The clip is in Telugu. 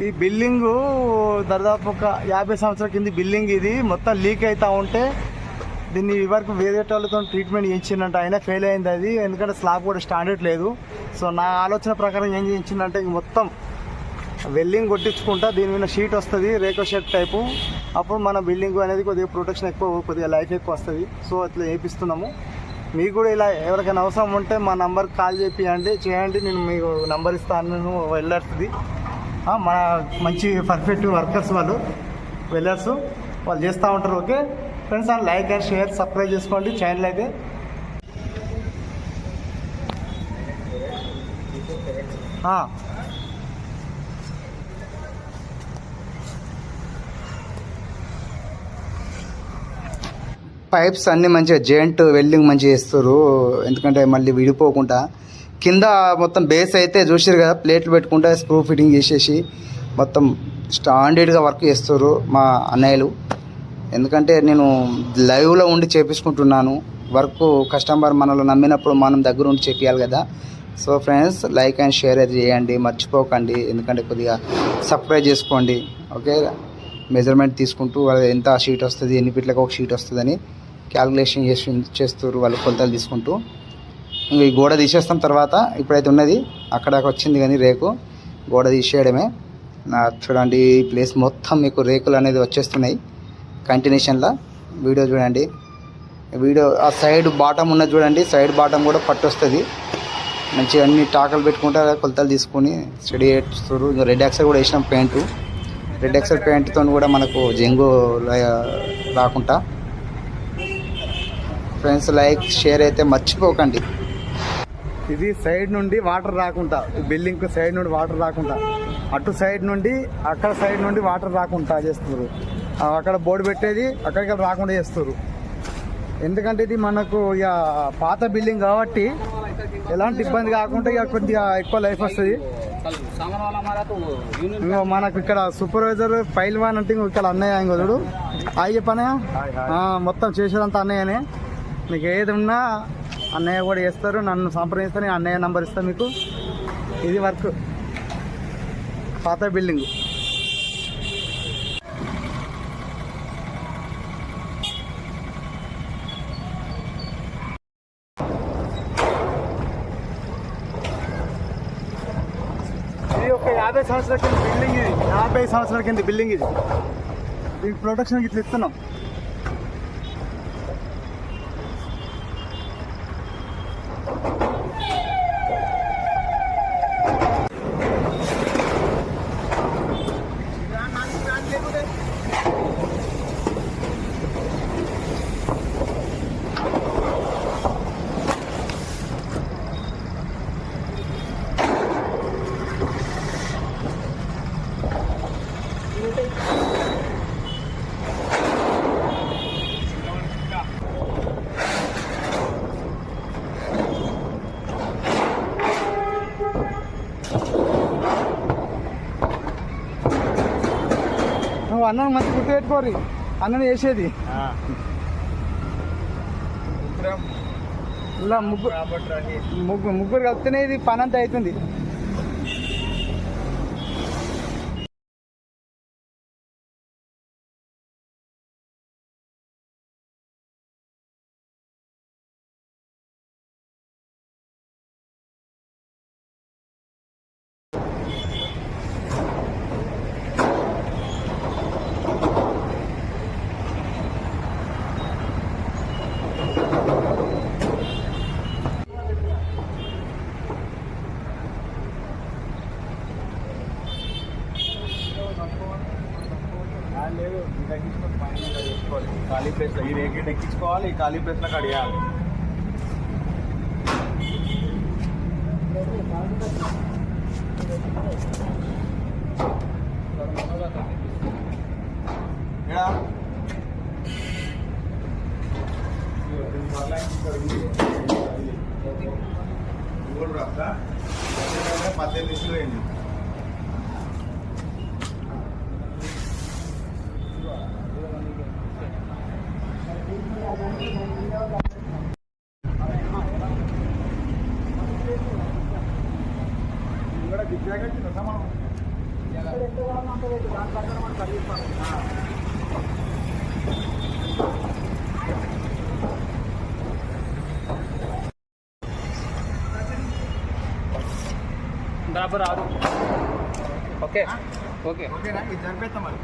ఈ బిల్డింగు దాదాపు ఒక 50 సంవత్సరాల కింద బిల్డింగ్. ఇది మొత్తం లీక్ అవుతూ ఉంటే దీన్ని వరకు వేరే వాళ్ళతో ట్రీట్మెంట్ చేయించిందంట, అయినా ఫెయిల్ అయింది అది. ఎందుకంటే స్లాబ్ కూడా స్టాండర్డ్ లేదు. సో నా ఆలోచన ప్రకారం ఏం చేయించిందంటే మొత్తం వెల్డింగ్ కొట్టించుకుంటా దీని మీద షీట్ వస్తుంది, రేకో షీట్ టైపు. అప్పుడు మన బిల్డింగ్ అనేది కొద్దిగా ప్రొటెక్షన్ ఎక్కువ, కొద్దిగా లైఫ్ ఎక్కువ వస్తుంది. సో అట్లా వేయిస్తున్నాము. మీకు కూడా ఇలా ఎవరికైనా అవసరం ఉంటే మా నంబర్కి కాల్ చేయండి. నేను మీకు నంబర్ ఇస్తాను. నేను వెళ్ళాల్సింది మన మంచి పర్ఫెక్ట్ వర్కర్స్ వాళ్ళు వెల్లర్స్ వాళ్ళు చేస్తూ ఉంటారు. Okay friends, like and share subscribe చేసుకోండి ఛానల్ అయితే. పైప్స్ అన్నీ మంచిగా జాయింట్ వెల్డింగ్ మంచిగా చేస్తారు, ఎందుకంటే మళ్ళీ విడిపోకుండా. కింద మొత్తం బేస్ అయితే చూసారు కదా, ప్లేట్లు పెట్టుకుంటే స్క్రూ ఫిట్టింగ్ చేసేసి మొత్తం స్టాండర్డ్గా వర్క్ చేస్తారు మా అన్నయ్యలు. ఎందుకంటే నేను లైవ్లో ఉండి చేపించుకుంటున్నాను వర్క్. కస్టమర్ మనల్ని నమ్మినప్పుడు మనం దగ్గర ఉండి చేపియాలి కదా. So friends, like and share అయితే చేయండి, మర్చిపోకండి. ఎందుకంటే కొద్దిగా సబ్స్క్రైబ్ చేసుకోండి. ఓకే, మెజర్మెంట్ తీసుకుంటూ వాళ్ళు ఎంత షీట్ వస్తుంది, ఎన్ని ఫీట్లకు ఒక షీట్ వస్తుందని క్యాలిక్యులేషన్ చేస్తారు వాళ్ళు, కొలతలు తీసుకుంటూ. ఇంక ఈ గోడ తీసేస్తాం తర్వాత. ఇప్పుడైతే ఉన్నది అక్కడ వచ్చింది కానీ రేకు, గోడ తీసేయడమే. చూడండి ఈ ప్లేస్ మొత్తం మీకు రేకులు అనేది వచ్చేస్తున్నాయి కంటిన్యూషన్లో. వీడియో చూడండి, వీడియో ఆ సైడ్ బాటమ్ ఉన్నది చూడండి, సైడ్ బాటమ్ కూడా పట్టు వస్తుంది. మంచిగా అన్ని టాకలు పెట్టుకుంటే కొలతలు తీసుకొని స్టడీ చేస్తారు. రెడ్ యాక్సర్ కూడా వేసినాం పెయింట్. రెడ్ యాక్సర్ పెయింట్తో కూడా మనకు జంగు రాకుండా. ఫ్రెండ్స్, లైక్ షేర్ అయితే మర్చిపోకండి. ఇది సైడ్ నుండి వాటర్ రాకుండా, బిల్డింగ్ సైడ్ నుండి వాటర్ రాకుండా, అటు సైడ్ నుండి అక్కడ సైడ్ నుండి వాటర్ రాకుండా చేస్తారు. అక్కడ బోర్డు పెట్టేది అక్కడికి రాకుండా చేస్తారు. ఎందుకంటే ఇది మనకు ఇక పాత బిల్డింగ్ కాబట్టి ఎలాంటి ఇబ్బంది కాకుండా ఇక కొద్దిగా ఎక్కువ లైఫ్ వస్తుంది. మనకు ఇక్కడ సూపర్వైజర్ పైల్వాన్ అంటే ఇక్కడ అన్నయ్య ఇంకొకడు అయ్యే పనే మొత్తం చేసేదంతా అన్నయ్యనే. మీకు ఏది ఉన్నా అన్నయ్య కూడా చేస్తారు. నన్ను సంప్రదిస్తే నేను అన్నయ్య నంబర్ ఇస్తాను మీకు. ఇది వర్క్ పాత బిల్డింగ్. ఇది ఒక 50 సంవత్సరాల కింద బిల్డింగ్. ఇది 50 సంవత్సరాల కింద బిల్డింగ్. ఇది దీనికి ప్రొటెక్షన్ ఇట్లా ఇస్తున్నాం. అన్నం మంచి గుర్తు పెట్టుకోరి, అన్నం చేసేది ఇలా ముగ్గురు కలిస్తేనే ఇది పని అంతా అవుతుంది. లేదు తగ్గించుకొని పైన చేసుకోవాలి. ఖాళీ ప్లేస్లో ఈ రేకెట్ ఎక్కించుకోవాలి, ఈ ఖాళీ ప్లేస్లో కడియాలి. రాస్తా 18 నిమిషాలు అయింది. ఓకే ఓకే ఓకేనా ఇది జరిపేస్తాం మరి.